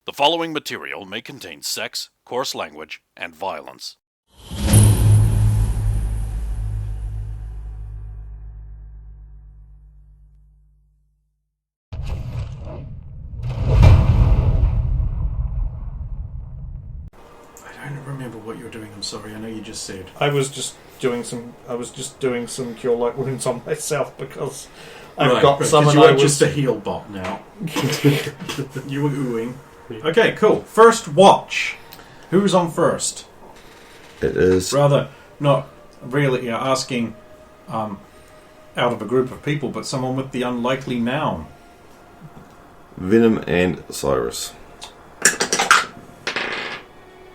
The following material may contain sex, coarse language, and violence. I don't remember what you're doing. I'm sorry. I know you just said. I was just doing some cure light wounds on myself because I've got some. And you I were just a heal bot now. You were oohing. Okay, cool. First watch. Who's on first? It is. Rather, not really asking out of a group of people, but someone with the unlikely noun. Venom and Cyrus.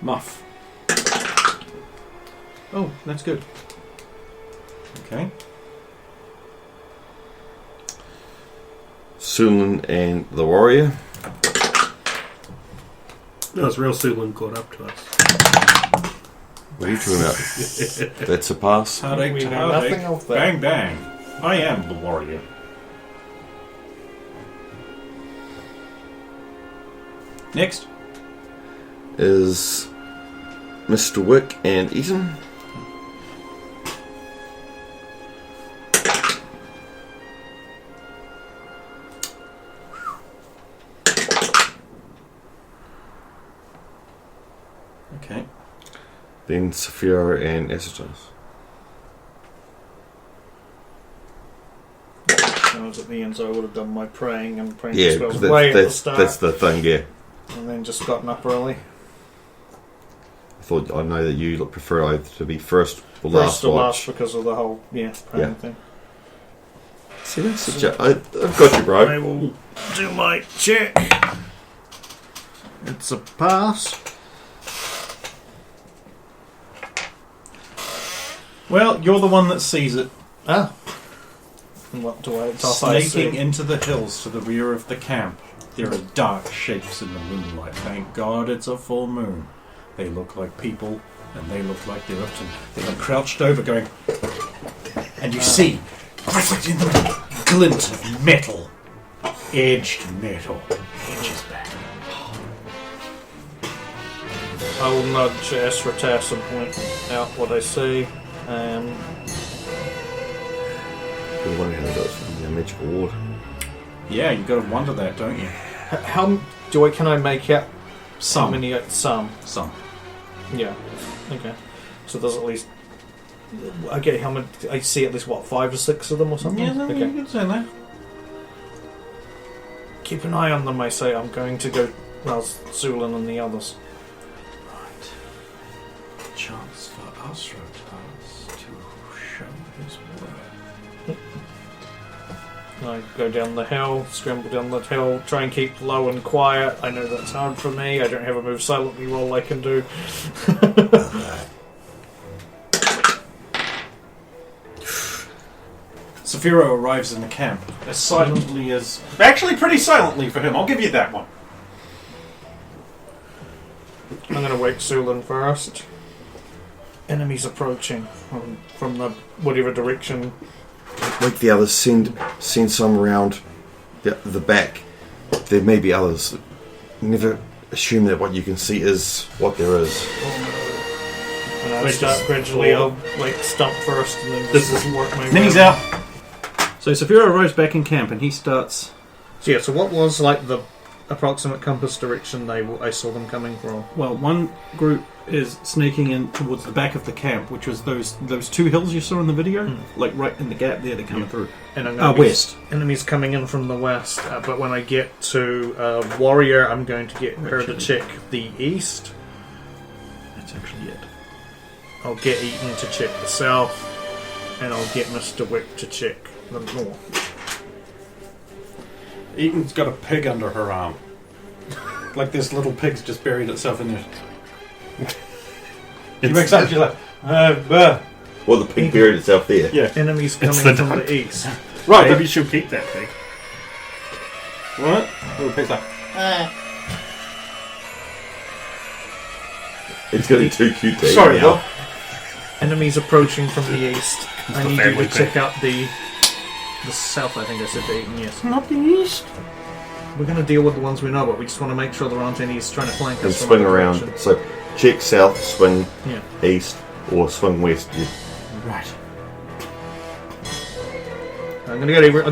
Muff. Oh, that's good. Okay. Sulin and the Warrior. No, it's real Sulin caught up to us. What are you talking about? That's a pass. Heartache We to know heartache. nothing of that. Bang, bang. I am the warrior. Next. Is Mr. Wick and Eaton. Okay. Then Saphira and Acitos. I was at the end, so I would have done my praying and praying Yeah, spells way at the start, that's the thing, yeah. and then just gotten up early. I know that you prefer either to be first or First last or watch. last because of the whole praying Yeah. thing. See, that's such a... I've got you, I bro. will do my check. It's a pass. Well, you're the one that sees it. Ah. And what do I see? Snaking into the hills to the rear of the camp. There are dark shapes in the moonlight. Thank God it's a full moon. They look like people, and they look like they're up to... They're crouched over going... And you see, reflected in the glint of metal. Edged metal. Edges back. I will nudge Esratas and point out what I see. The one who does from the magical ward. Yeah, you've got to wonder that, don't you? How can I make out Some. how many? Some. Some. Yeah. Okay. So there's at least. Okay, how many? I see at least 5 or 6 of them or something. Yeah, no, okay. you can say that. Keep an eye on them. I say I'm going to go. Well, Zulin and the others. Right. Chance for Asratas to show his worth. I go down the hill, scramble down the hill, try and keep low and quiet. I know that's hard for me. I don't have a move silently roll I can do. Saphira arrives in the camp as silently as... Actually, pretty silently for him. I'll give you that one. I'm going to wake Zulin first. Enemies approaching from the whatever direction. Like the others, send some around the back. There may be others. Never assume that what you can see is what there is. And I start gradually. I'll stump first and then This just work my way. Then he's out. So Saphira arrives back in camp and he starts... So what was the approximate compass direction I saw them coming from? Well, one group is sneaking in towards the back of the camp, which was those 2 hills you saw in the video. Like right in the gap there, they're coming through. And I'm going West. Enemies coming in from the west, but when I get to Warrior, I'm going to get her to check the east. That's actually it. I'll get Eaton to check the south, and I'll get Mr. Wick to check the north. Eaton's got a pig under her arm. Like this little pig's just buried itself in there. He wakes up and she's like... Well, the pig buried itself there. Yeah. Enemies coming the from duck. the east. Right. Maybe she'll keep that thing. What? Little pig's like... It's getting too cute to eat Sorry, now. what? Enemies approaching from the east. I the need you family to check out the south. I think I said to Eaton. Yes. Not the east. We're going to deal with the ones we know, but we just want to make sure there aren't any trying to flank And us from swing other around. directions. So check south, swing Yeah. east, or swing west. Yeah. Right. I'm going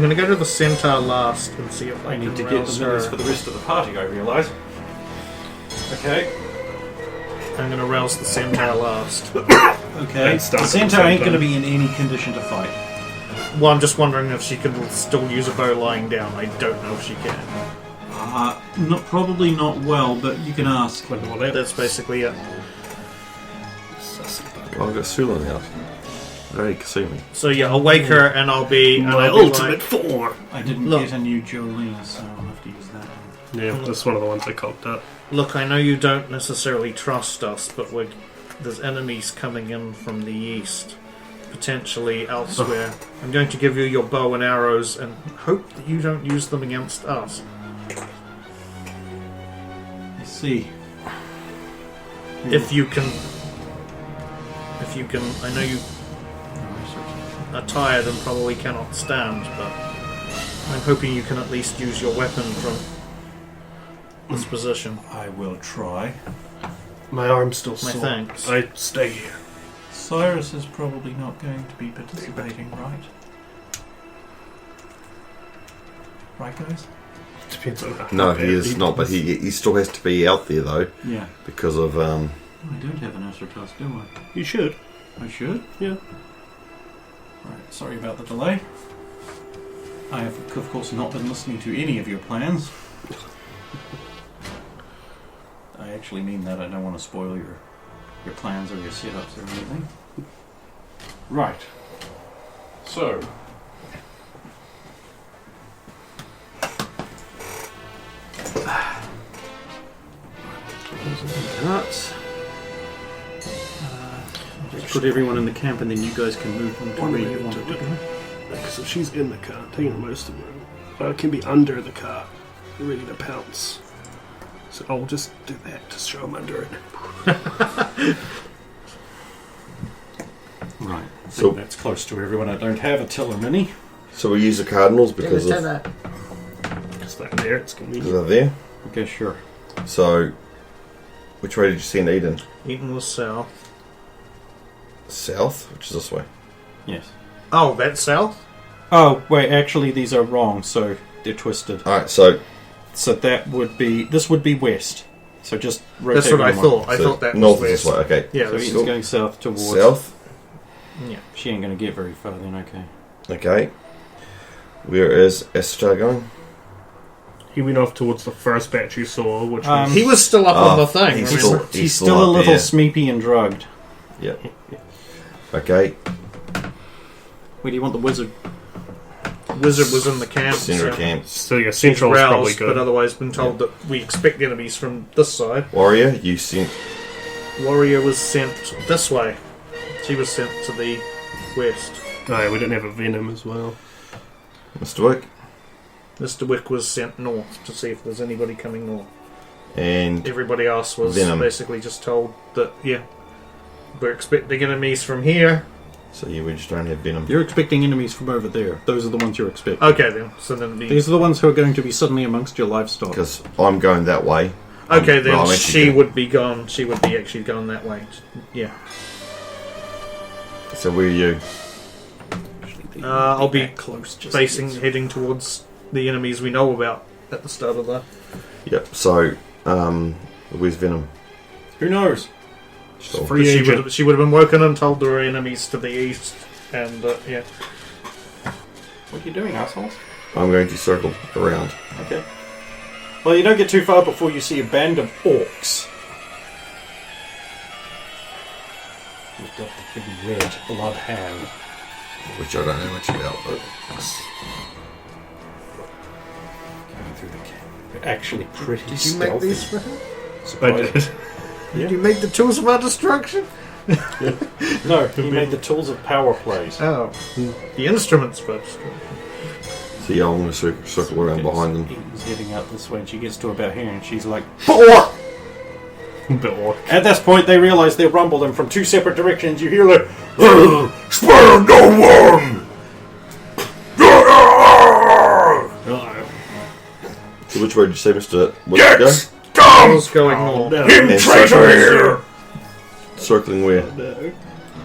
to go to the centaur last and see if I I need can to get rouse the minutes her. for the rest of the party, I realise. Okay. I'm going to rouse the centaur last. Okay. And start The at the centaur same ain't going to time. be in any condition to fight. Well, I'm just wondering if she can still use a bow lying down. I don't know if she can. Probably not well, but you can ask. Wonder what that That's basically it. Oh, I've got Sula in the house. They can see me. So yeah, I'll wake her and I'll be... and My I'll be ultimate like, form. I didn't Look. get a new Jolene, so I'll have to use that. Yeah, that's one of the ones I cocked up. Look, I know you don't necessarily trust us, but there's enemies coming in from the east. Potentially elsewhere. I'm going to give you your bow and arrows and hope that you don't use them against us. Let's see. If you can, I know you are tired and probably cannot stand, but I'm hoping you can at least use your weapon from this position. I will try. My arm's still My sore. thanks. I stay here. Cyrus is probably not going to be participating, right? Right, guys? Depends on how No, bad he is not, but he still has to be out there though Yeah. because of I don't have an Astrotas, do I? You should. I should? Yeah. Right, sorry about the delay. I have, of course, not been listening to any of your plans. I actually mean that. I don't want to spoil your plans or your setups or anything. Right. So. Nuts. Just put everyone in the camp and then you guys can move them to One where way you to want do to it. go. Because if she's in the car, taking most of the room, I can be under the car, ready to pounce. So I'll just do that to show I'm under it. Right. So- That's close to everyone. I don't have a Tiller Mini. So we use the Cardinals because of It's like there, it's convenient. they're there. Okay, sure. So which way did you send Eden? Eaton was south. South, which is this way. Yes. Oh, that's south? Oh, wait, actually these are wrong, so they're twisted. Alright, so So that would be... This would be west. So just rotate That's what I one. thought. I so thought that north was is west. this way, okay. Yeah, So that's Eaton's going south towards... South, yeah. She ain't going to get very far then, okay. okay. Where is Esther going? He went off towards the first batch you saw, which Um, was... He was still up on the thing. he's remember? still- He's still a up little there. smeepy and drugged. Yep. Okay, Where do you want the wizard? Wizard was in the camp. center so camp. So yeah, he's Central is probably roused, but good. otherwise been told that we expect enemies from this side. Warrior, you sent Warrior was sent this way. She was sent to the west. Oh, yeah, we didn't have a Venom as well. Mr. Wick Mr. Wick was sent north to see if there's anybody coming north. and Everybody else was Venom. basically just told that, yeah, we're expecting enemies from here. so yeah, we just don't have Venom. You're expecting enemies from over there. Those are the ones you're expecting. Okay then. So then These are the ones who are going to be suddenly amongst your livestock. Because I'm going that way. okay then well, I'm actually she gonna- would be gone. She would be actually gone that way. Yeah. So where are you? I'll be close, just facing, heading towards the enemies we know about at the start of the... Yep. So where's Venom? Who knows? So, Free she agent. would have been woken and told there were enemies to the east. And, yeah. What are you doing, assholes? I'm going to circle around. Okay. Well, you don't get too far before you see a band of orcs. With the big red blood hand. Which I don't know much about, but Going through the camp. They're actually pretty Did you stealthy. make these for him? I did. Did you make the tools of our destruction? No, he made the tools of power plays. Oh. The instruments for destruction. so yeah, I'm going to circle around behind them. Eaton's heading out this way, and she gets to about here, and she's like, Orc! Bit orc. At this point, they realize they rumble them from two separate directions. You hear like, Spare no one! Oh, So which way did you say, Mr. Yes! What's going on? No. And circling where? No.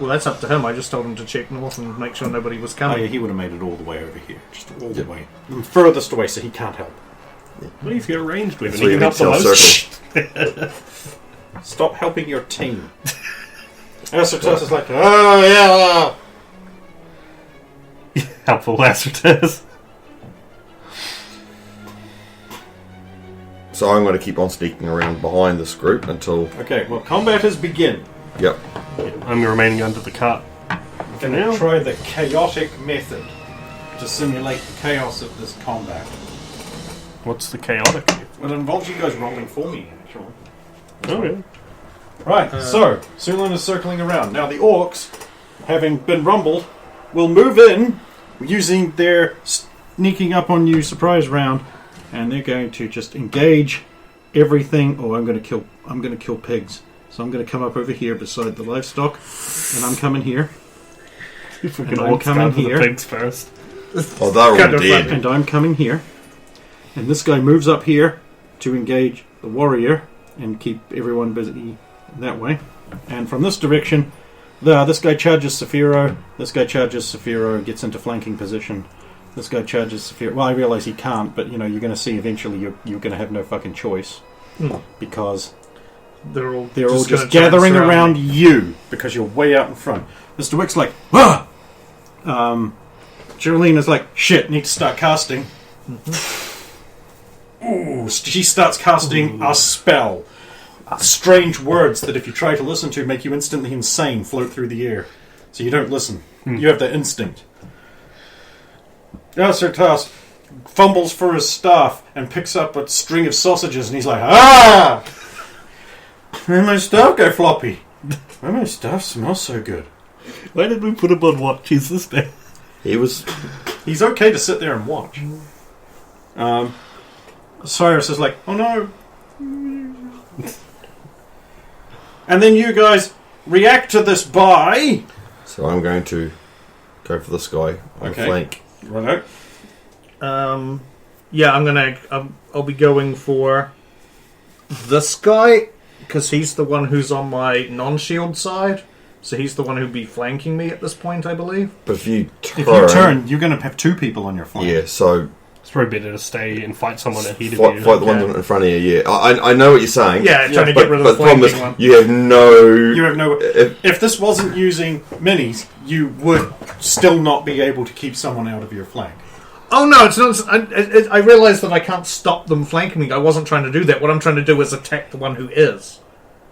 Well, that's up to him. I just told him to check north and make sure nobody was Oh coming. yeah, he would have made it all the way over here, just all the way furthest away, so he can't help. Well, if you're ranged with So him, you you can need help the to most. circle. Stop helping your team. Acertus is like, oh yeah. Helpful Lacertus. So I'm going to keep on sneaking around behind this group until... Okay, well, combat has begun. Yep. I'm remaining under the cart. Can now? we try the chaotic method to simulate the chaos of this combat? What's the chaotic? Well, it involves you guys rolling for me, actually. Oh, yeah. Right, so Sulin is circling around. Now the orcs, having been rumbled, will move in using their sneaking up on you surprise round, and they're going to just engage everything. Oh, I'm going to kill pigs. So I'm going to come up over here beside the livestock, and I'm coming here. Freaking I'm orcs coming go for here. the pigs first. Oh, they're Kind all of dead. And I'm coming here. And this guy moves up here to engage the warrior and keep everyone busy that way. And from this direction, this guy charges Saphiro. This guy charges Saphiro and gets into flanking position. This guy charges Saphiro. Well, I realize he can't, but you're going to see eventually you're going to have no fucking choice because They're all they're all gonna just try and gathering surround around me. you because you're way out in front. Mr. Wick's like, ah! Geraldine is like, shit, need to start casting. Ooh, she starts casting a spell. Strange words that if you try to listen to make you instantly insane float through the air. So you don't listen. You have that instinct. Acertus fumbles for his staff and picks up a string of sausages and he's like, ah! Where my staff go floppy? Why my staff smells so good? Why did we put him on watch? Is this bad? He was... He's okay to sit there and watch. Cyrus is like, oh no. And then you guys react to this by... So I'm going to go for this guy on Okay. flank. Right. Yeah, I'll be going for this guy because he's the one who's on my non-shield side. So he's the one who'd be flanking me at this point, I believe. But if you turn... If you turn, you're going to have two people on your flank. Yeah, so... It's probably better to stay and fight someone ahead of Fight you. the one in front of you, yeah. I know what you're saying. Yeah, trying to But, get rid of but the the problem flanking is, one. you have no... You have no... If this wasn't using minis, you would still not be able to keep someone out of your flank. Oh no, it's not. I realize that I can't stop them flanking me. I wasn't trying to do that. What I'm trying to do is attack the one who is.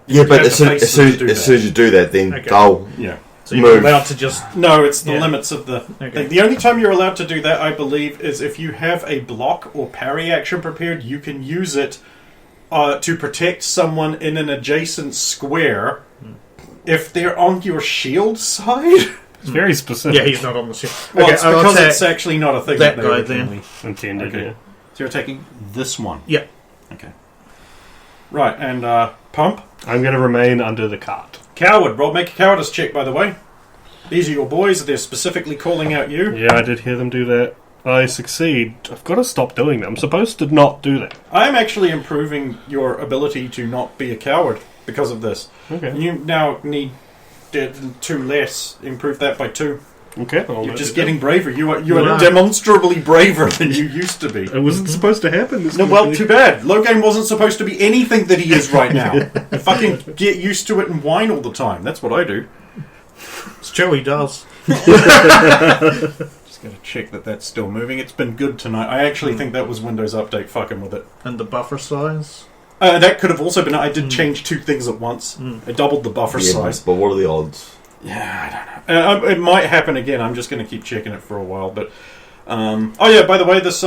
Yeah, but have as to soon, face as, them soon, to do as soon as you do that, then Okay. they'll Yeah. So you're move. allowed to just. No, it's the Yeah. limits of the Okay. thing. The only time you're allowed to do that, I believe, is if you have a block or parry action prepared, you can use it to protect someone in an adjacent square if they're on your shield side. It's very specific. Yeah, he's not on the ship. Well, Okay, it's I'll because attack it's actually not a thing that they guy originally intended. Okay. Yeah. So you're attacking this one. Yeah. Okay. Right, and Pump. I'm going to remain under the cart. Coward. Rob, make a cowardice check, by the way. These are your boys. They're specifically calling out you. Yeah, I did hear them do that. I succeed. I've got to stop doing that. I'm supposed to not do that. I'm actually improving your ability to not be a coward because of this. Okay. You now need 2 less. Improve that by 2. Okay. You're just getting braver. You are Yeah. demonstrably braver than you used to be. It wasn't supposed to happen. This No, well, too bad. Logan wasn't supposed to be anything that he is right now. You fucking get used to it and whine all the time. That's what I do. It's true, he does. Just gotta check that that's still moving. It's been good tonight. I actually think that was Windows Update fucking with it. And the buffer size. That could have also been. I did change 2 things at once. I doubled the buffer Yeah, size. but what are the odds? Yeah, I don't know. It might happen again. I'm just going to keep checking it for a while. But oh yeah, by the way, this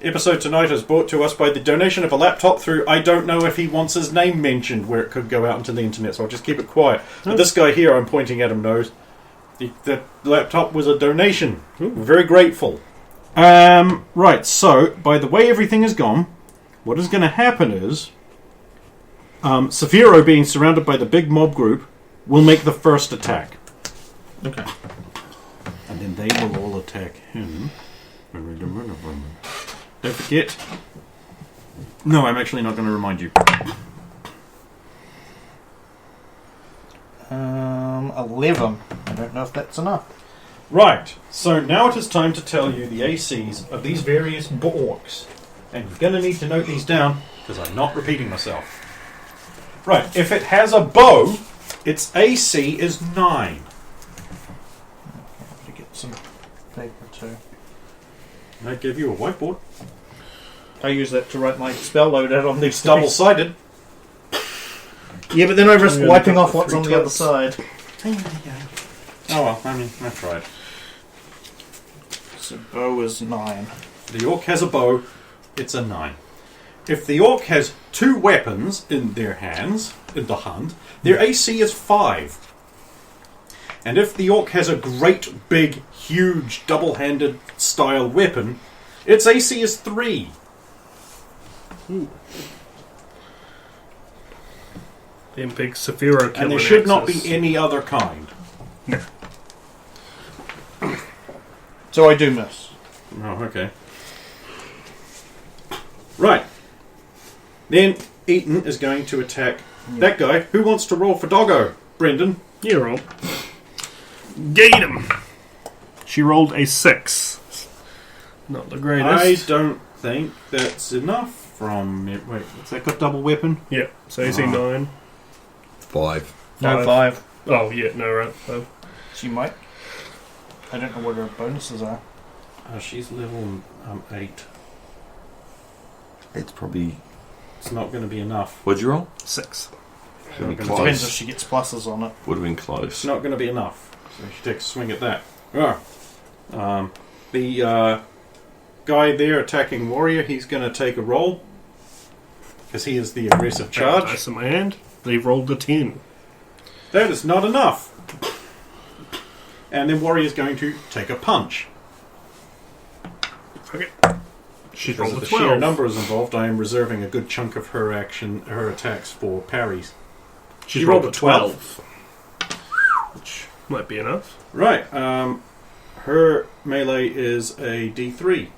episode tonight is brought to us by the donation of a laptop through. I don't know if he wants his name mentioned where it could go out into the internet, so I'll just keep it quiet. But this guy here, I'm pointing at him, knows the laptop was a donation. We're very grateful. Right. So by the way everything is gone, what is going to happen is Saphiro, being surrounded by the big mob group, will make the first attack. Okay. And then they will all attack him. Don't forget, No, I'm actually not going to remind you. 11. I don't know if that's enough. Right, so now it is time to tell you the ACs of these various orcs. And you're going to need to note these down, because I'm not repeating myself. Right, if it has a bow, its AC is 9. To get some paper too. I give you a whiteboard. I use that to write my spell loadout on these Double-sided. Yeah, but then I risk Yeah, wiping got off the what's three on the other types. side. Oh well, I mean, I tried. So bow is 9. The orc has a bow, it's a 9. If the orc has 2 weapons in their hands, in the hand, their AC is 5. And if the orc has a great, big, huge, double-handed style weapon, its AC is 3. Them big Saphiro And there should not be any other kind. So I do miss. Oh, okay. Right. Then Eaton is going to attack that guy. Who wants to roll for Doggo? Brendan? You roll. Gate him. She rolled a 6. Not the I greatest. don't think that's enough from... Wait, has that got double weapon? Yeah, so AC 9. 5. No, 5. Oh, yeah, no, right. 5. She might. I don't know what her bonuses are. She's level 8. It's probably. It's not going to be enough. What'd you roll? 6. Should be Depends Depends if close. she gets pluses on it. Would have been It's close. not going to be enough. So she takes a swing at that. The guy there attacking warrior, he's going to take a roll. Because he is the aggressive charge. Dice in my hand. They've rolled a 10. That is not enough. And then warrior's going to take a punch. Okay. She's Because rolled of a the sheer 12. numbers involved, I am reserving a good chunk of her attacks for parries. She's You rolled rolled a a 12. Which might be enough. Right. Her melee is a D3.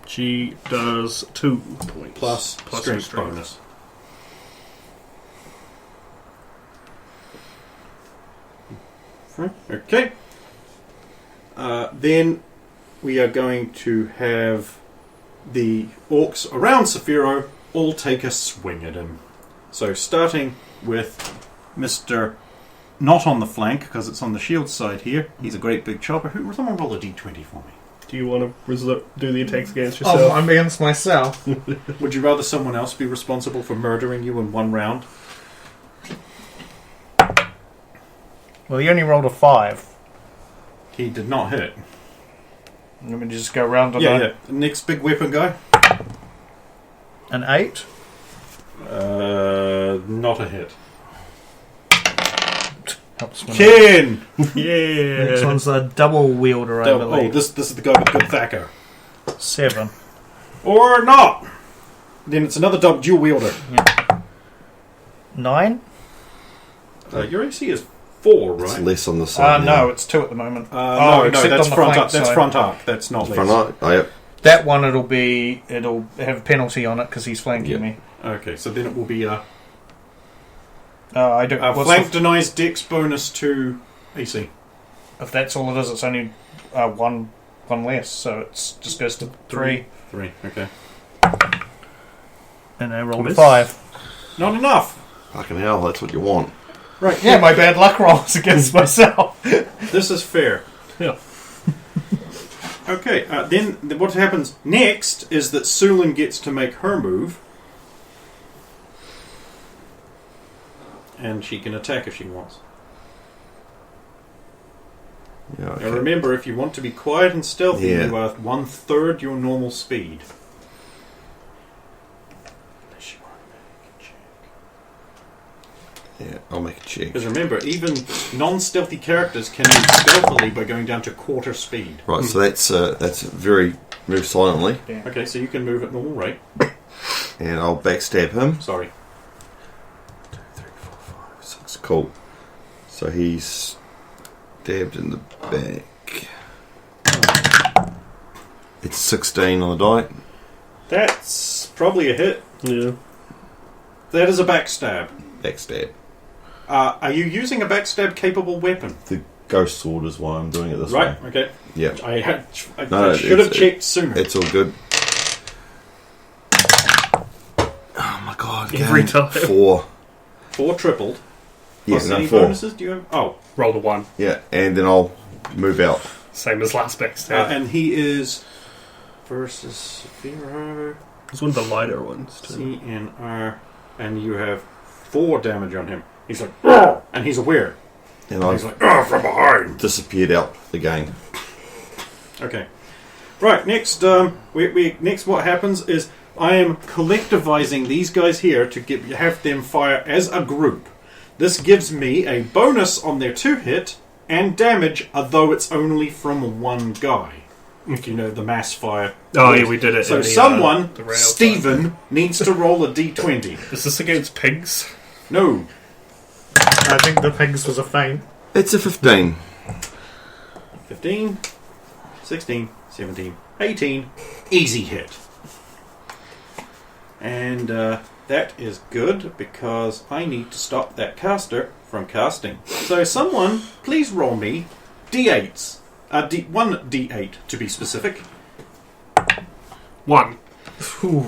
She does 2 points. Plus her strength bonus. Okay. Then we are going to have the orcs around Saphiro all take a swing at him. So starting with Mr. Not on the flank, because it's on the shield side here. He's a great big chopper. Who? Someone roll a d20 for me. Do you want to do the attacks against Oh, yourself? I'm against myself. Would you rather someone else be responsible for murdering you in one round? Well, you only rolled a 5. He did not hit. Let me just go round on Yeah. The next big weapon guy? An 8. Not a hit. Helps me. Ken! Yeah. Next one's a double wielder, I Oh, believe. this is the guy with good thacker. 7. Or not! Then it's another dual wielder. 9? Your AC is 4, It's right? less on the side. No, it's 2 at the moment. No, except that's on the front flank arc. That's side. front arc. That's not less. Front eye. Oh, yep. That one, it'll have a penalty on it because he's flanking Yeah. me. Okay, so then it will be a I don't. What's flank the- denies dex bonus to AC. if that's all it is, it's only one less, so it just goes to 3. 3, okay. And I rolled a Miss. 5. Not enough! Fucking hell, that's what you want. Right, Yeah, my bad luck rolls against myself. this is fair. Yeah. Okay, then what happens next is that Sulin gets to make her move. And she can attack if she wants. Yeah, Now okay. remember, if you want to be quiet and stealthy, Yeah. you are 1/3 your normal speed. Unless you want to make a check. Yeah, I'll make a check. Because remember, even non-stealthy characters can move stealthily by going down to quarter speed. Right, so that's very move silently, Okay, so you can move at normal rate. and I'll backstab him. Sorry. 2, 3, 4, 5, 6. Cool. So he's stabbed in the back. It's 16 on the die. That's probably a hit. Yeah. That is a backstab. Backstab. Are you using a backstab capable weapon? The ghost sword is why I'm doing it this Right, way. okay. Yeah. I No, should have it's- checked sooner. It's all good. Oh my god. Every game. time. 4. 4 tripled. Yeah, Plus no, any 4. bonuses? Do you have? Oh, Roll a 1. Yeah, and then I'll move out. Same as last backstab. and he is versus Vero, It's one of the lighter ones, too. CNR, and you have 4 damage on him. He's like, "Argh!" And he's aware. And He's I've like, "Argh, from behind." disappeared out again. Okay. Right, next, next what happens is I am collectivizing these guys here to have them fire as a group. This gives me a bonus on their 2-hit and damage, although it's only from one guy. If you know the mass fire. Oh, yeah, we did it. So in the, someone, the rail Stephen, needs to roll a d20. time. Is this against pigs? No. I think the pigs was a feint. It's a 15. 15, 16, 17, 18. Easy hit. And that is good because I need to stop that caster from casting. So someone, please roll me d8s. 1 d8 to be specific. 1.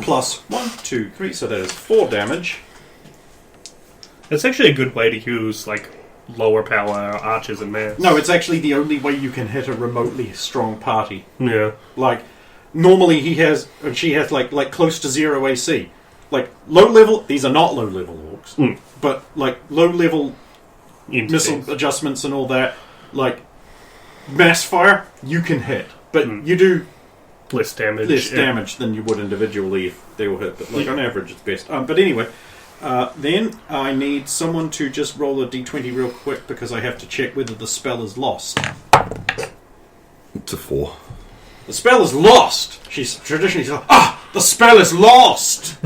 Plus 1, 2, 3. So that is 4 damage. It's actually a good way to use, like, lower power archers and mares. No, it's actually the only way you can hit a remotely strong party. Yeah. Like, normally he has, and she has like close to 0 AC. Like, low level, these are not low level orcs, but like low level missile adjustments and all that, like mass fire, you can hit. But you do less damage. less damage than you would individually if they were hit. But like on average, it's best. But anyway, then I need someone to just roll a d20 real quick because I have to check whether the spell is lost. It's a 4. The spell is lost! She's traditionally said, the spell is lost!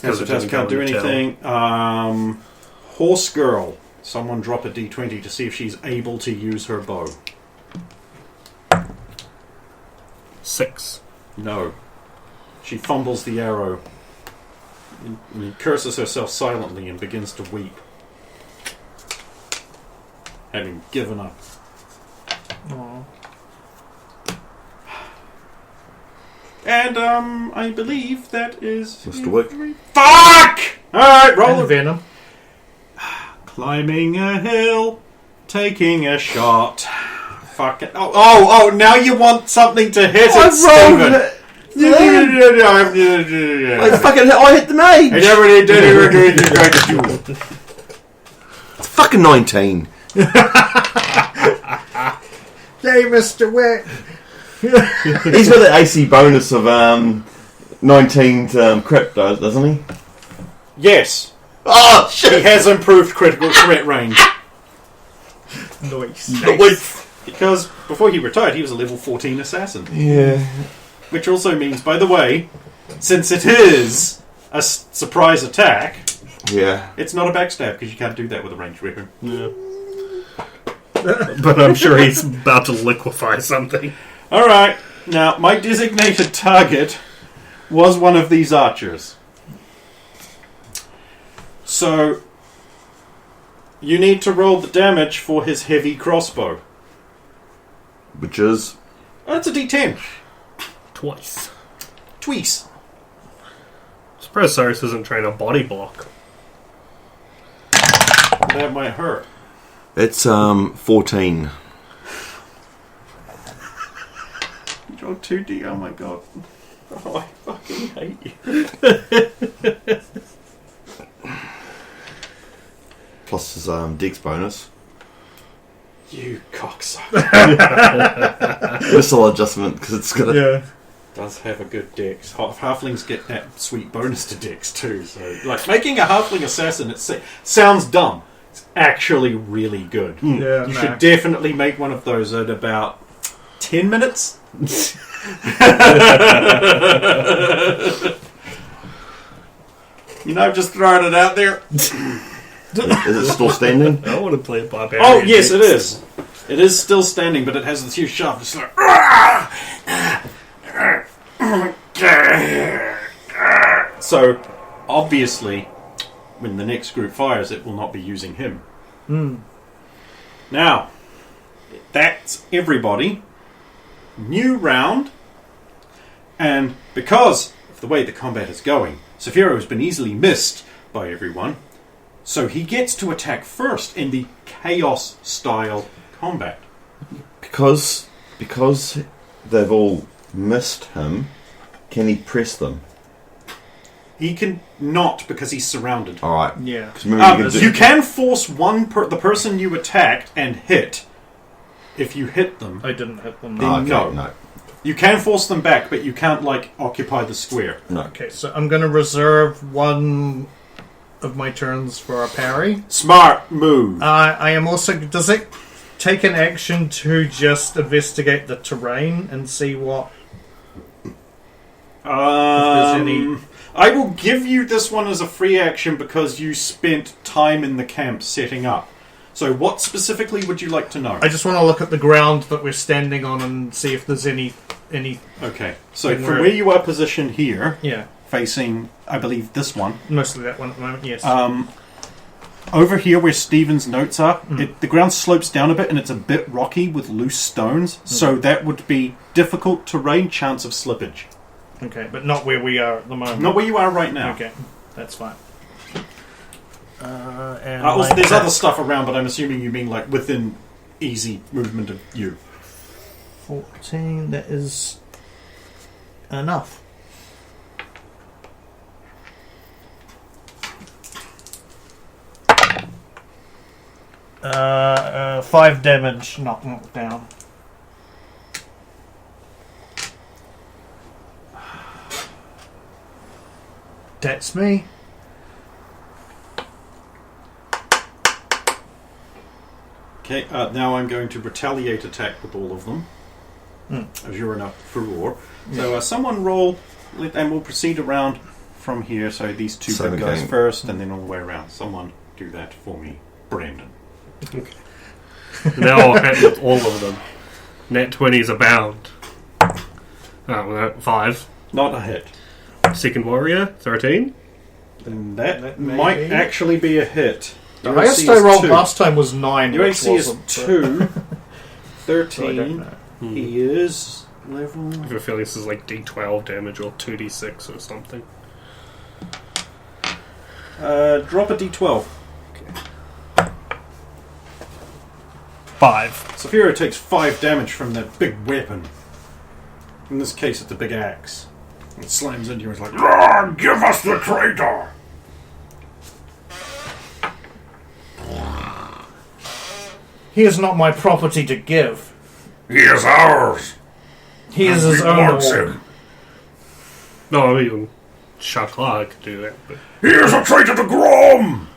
Because it can't do anything. Horse girl. Someone drop a d20 to see if she's able to use her bow. 6. No. She fumbles the arrow and curses herself silently and begins to weep. Having given up. Aww. And, I believe that is... Must work. Fuck! Alright, roll And it. Venom. Climbing a hill, taking a shot. Fuck it. Oh, now you want something to hit it, Stephen. I hit the mage! It's fucking 19. Yay, Mr. Wet! He's got the AC bonus of 19 crit, doesn't he? Yes, Oh, he shit! has improved critical threat range. Nice. Because before he retired, he was a level 14 assassin. Yeah. Which also means, by the way, since it is a surprise attack, Yeah. it's not a backstab because you can't do that with a ranged weapon. Yeah. But I'm sure he's about to liquefy something. Alright, now my designated target was one of these archers. So, you need to roll the damage for his heavy crossbow. Which is... That's a d10. Twice. Twice. Surprised Cyrus isn't trying to body block. That might hurt. It's 14. You rolled 2d, oh my god. Oh, I fucking hate you. Plus his dex bonus. You cocksucker. Missile adjustment, because it's got a... Yeah. Does have a good dex. Halflings get that sweet bonus to dex too. So, like, making a halfling assassin, it sounds dumb. It's actually really good. Yeah, You should definitely make one of those at about 10 minutes. You know, just throwing it out there. Is it still standing? I want to play a barbarian. Oh, yes, it next. is. It is still standing, but it has this huge shaft. It's like... So, obviously, when the next group fires, it will not be using him. Now, that's everybody. New round. And because of the way the combat is going, Saphiro has been easily missed by everyone. So he gets to attack first in the chaos-style combat. Because they've all missed him, can he press them? He can not because he's surrounded. Alright. Yeah. You can force the person you attacked and hit. If you hit them. I didn't hit them. No. You can force them back, but you can't, occupy the square. No. Okay, so I'm going to reserve one of my turns for a parry. Smart move. I am also... Does it take an action to just investigate the terrain and see what... there's any... I will give you this one as a free action because you spent time in the camp setting up. So what specifically would you like to know? I just want to look at the ground that we're standing on and see if there's any... Okay, so from where you are positioned here, Yeah, facing, I believe, this one. mostly that one at the moment, yes. Over here where Stephen's notes are, the ground slopes down a bit and it's a bit rocky with loose stones, so that would be difficult terrain, chance of slippage. Okay, but not where we are at the moment. Not where you are right now. Okay, that's fine. And Also, there's other stuff around, but I'm assuming you mean within easy movement of you. 14, that is enough. Uh, 5 damage, knocked down. That's me. Okay, now I'm going to retaliate attack with all of them. As you're in a furore. So someone roll, and we'll proceed around from here. So these two big guys first, and then all the way around. Someone do that for me, Brandon. Okay. Now I'll hit with all of them. Nat 20s abound. 5. Not a hit. Second warrior, 13. And that might actually be a hit. The highest I rolled last time was 9. Your AC is 2. 13. So I don't know. He is level... I have a feeling this is D12 damage or 2d6 or something. Drop a d12. 5. Saphiro takes 5 damage from that big weapon. In this case, it's a big axe. It slams into you and it's like, give us the traitor! He is not my property to give. He is ours! He is his own orc. No, I mean, Jor-Karroc could do that, but... He is a traitor to Grom!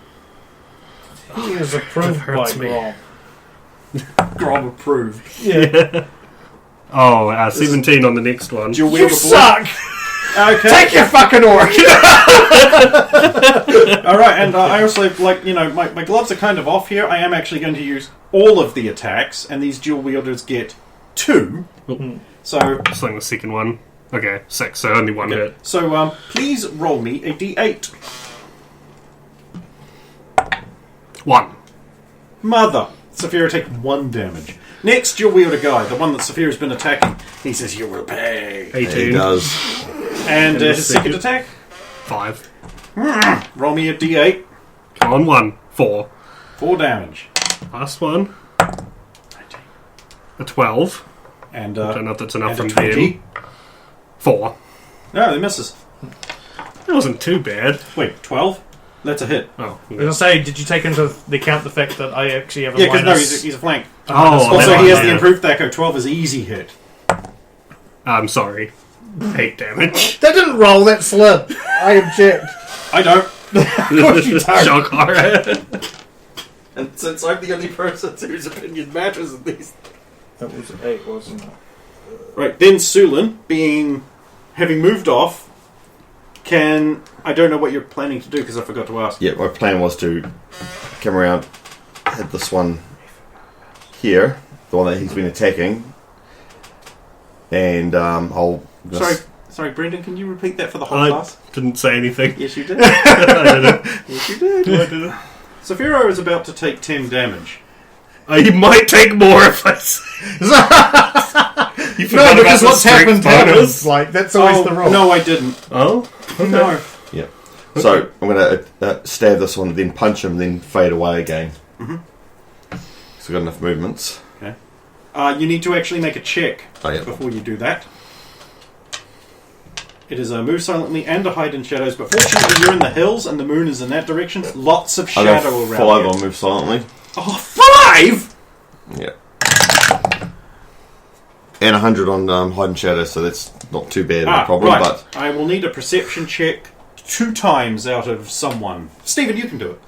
He is approved by hurts me. Grom. Grom approved. Yeah. Oh, 17 on the next one. You suck! Okay. Take your fucking orc! Alright, and I also, my gloves are kind of off here. I am actually going to use all of the attacks, and these dual wielders get 2. So... Sling the second one. Okay, 6, so only one hit. So, please roll me a d8. 1. Mother. Saphiro take 1 damage. Next, dual wielder guy, the one that Saphiro's been attacking. He says, you will pay. 18. He does. And his second attack? 5. Roll me a d8. Come on, 1. 4. 4 damage. Last one. A 12. And, I don't know if that's enough and from a 20. them. 4. No, they misses. That wasn't too bad. Wait, 12? That's a hit. Oh, I was going to say, did you take into account the fact that I actually have a Yeah, because minus... he's a flank. Oh, Also, he has the yeah. improved Thaco. 12 is easy hit. I'm sorry. 8 damage. That didn't roll, that slip. I object. I don't. Of course you don't. Jor-Karroc. And since I'm the only person whose opinion matters in these... That was 8, wasn't it? Right, then Sulin, having moved off, I don't know what you're planning to do because I forgot to ask. Yeah, my plan was to come around, hit this one here, the one that he's been attacking, and I'll. Sorry, Brendan. Can you repeat that for the whole I class? didn't say anything. Yes, you did. I didn't. Yes, you did. I didn't. Saphiro is about to take 10 damage. He might take more if I. You forgot about the strength bonus. Like, that's always the rule. No, I didn't. Oh, okay. No. Yeah. So I'm going to stab this one, then punch him, then fade away again. Mm-hmm. So I've got enough movements. Okay. You need to actually make a check before you do that. It is a move silently and a hide in shadows, but fortunately you're in the hills and the moon is in that direction. Lots of shadow around you. 5 on move silently. Oh, 5?! Yeah. And 100 on hide and shadow, so that's not too bad of a problem. Right. But I will need a perception check 2 times out of someone. Stephen, you can do it.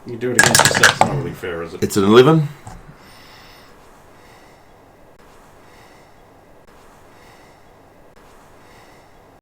You can do it against yourself. It's not really fair, is it? it's an 11.